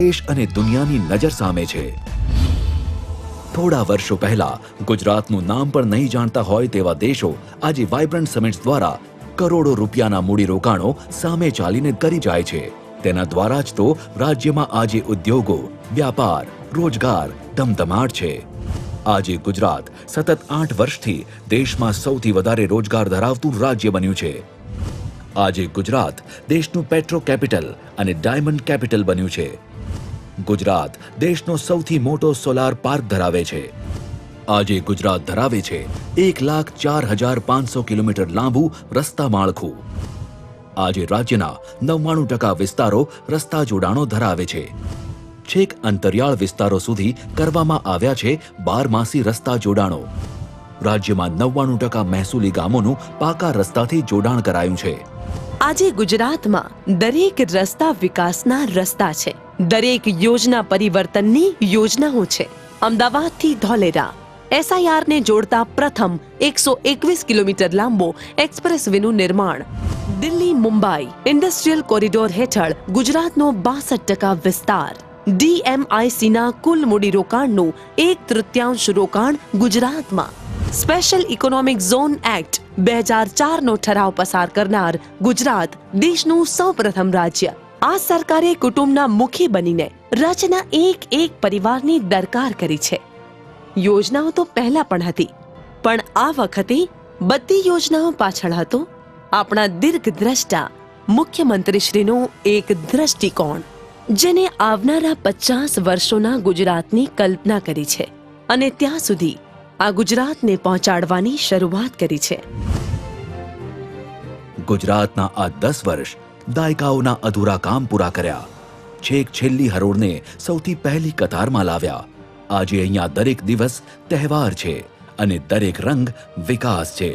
દેશ અને દુનિયાની નજર સામે છે। થોડા વર્ષો પહેલા ગુજરાતનું નામ પણ નહીં જાણતા હોય તેવા દેશો આજે વાઇબ્રન્ટ સમિટ્સ દ્વારા કરોડો રૂપિયાના મૂડીરોકાણો સામે ચાલીને કરી જાય છે। તેના દ્વારા જ તો રાજ્યમાં આજે ઉદ્યોગો, વ્યાપાર, રોજગાર ધમધમાટ છે। આજે ગુજરાત સતત 8 વર્ષથી દેશમાં સૌથી વધારે રોજગાર ધરાવતું રાજ્ય બન્યું છે। આજે ગુજરાત દેશનું પેટ્રો કેપિટલ અને ડાયમંડ કેપિટલ બન્યું છે। ગુજરાત દેશનો સૌથી મોટો સોલાર પાર્ક ધરાવે છે। આજે ગુજરાત ધરાવે છે 1,04,500 કિલોમીટર લાંબુ રસ્તા માળખું। આજે રાજ્યના 99% વિસ્તારો રસ્તા જોડાણો ધરાવે છે। છેક અંતરિયાળ વિસ્તારો સુધી કરવામાં આવ્યા છે 12માસી રસ્તા જોડાણો। રાજ્યમાં 99% મહેસૂલી ગામોનું પાકા રસ્તાથી જોડાણ કરાયું છે। આજે ગુજરાતમાં દરેક રસ્તા વિકાસના રસ્તા છે। દરેક યોજના પરિવર્તનની યોજનાઓ છે। અમદાવાદથી ધોલેરા SIR ને જોડતા પ્રથમ 121 કિલોમીટર લાંબો એક્સપ્રેસવેનું નિર્માણ। દિલ્હી મુંબઈ ઇન્ડસ્ટ્રીયલ કોરિડોર હેઠળ ગુજરાતનો 62% વિસ્તાર। DMICના કુલ મૂડીરોકાણનું 1/3 રોકાણ ગુજરાતમાં। સ્પેશિયલ ઇકોનોમિક ઝોન એક્ટ 2004નો ઠરાવ પસાર કરનાર ગુજરાત દેશનું સૌપ્રથમ રાજ્ય। આ સરકારે કુટુંબના મુખી બનીને રાજ્યના એક પરિવારની દરકાર કરી છે। યોજનાઓ તો પહેલા પણ હતી, પણ આ વખતે બધી યોજનાઓ પાછળ હતો આપણા દીર્ઘદ્રષ્ટા મુખ્યમંત્રીશ્રીનો એક દ્રષ્ટિકોણ, જેને આવનારા 50 વર્ષોના ગુજરાતની કલ્પના કરી છે અને ત્યાં સુધી આ ગુજરાતને પહોંચાડવાની શરૂઆત કરી છે। ગુજરાતના આ 10 વર્ષ દાયકાઓના અધૂરા કામ પૂરા કર્યા। છેક છેલ્લી હરોળને સૌથી પહેલી કતારમાં લાવ્યા। આજે અહીંયા દરેક દિવસ તહેવાર છે અને દરેક રંગ વિકાસ છે।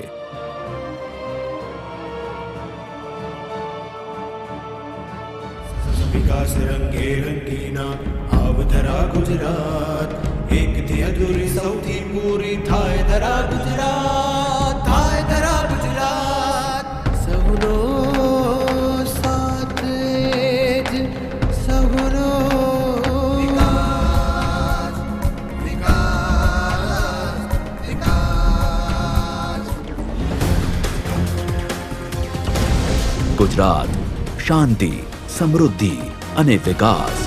વિકાસ રંગે રંગીના આવધરા ગુજરાત, એકથી અધૂરી સૌથી પૂરી થાય ધરા ગુજરાત, થાય ધરા ગુજરાત। સૌનો સાથ જ સૌનો વિકાસ, વિકાસ, વિકાસ। ગુજરાત શાંતિ, સમૃદ્ધિ અને વિકાસ।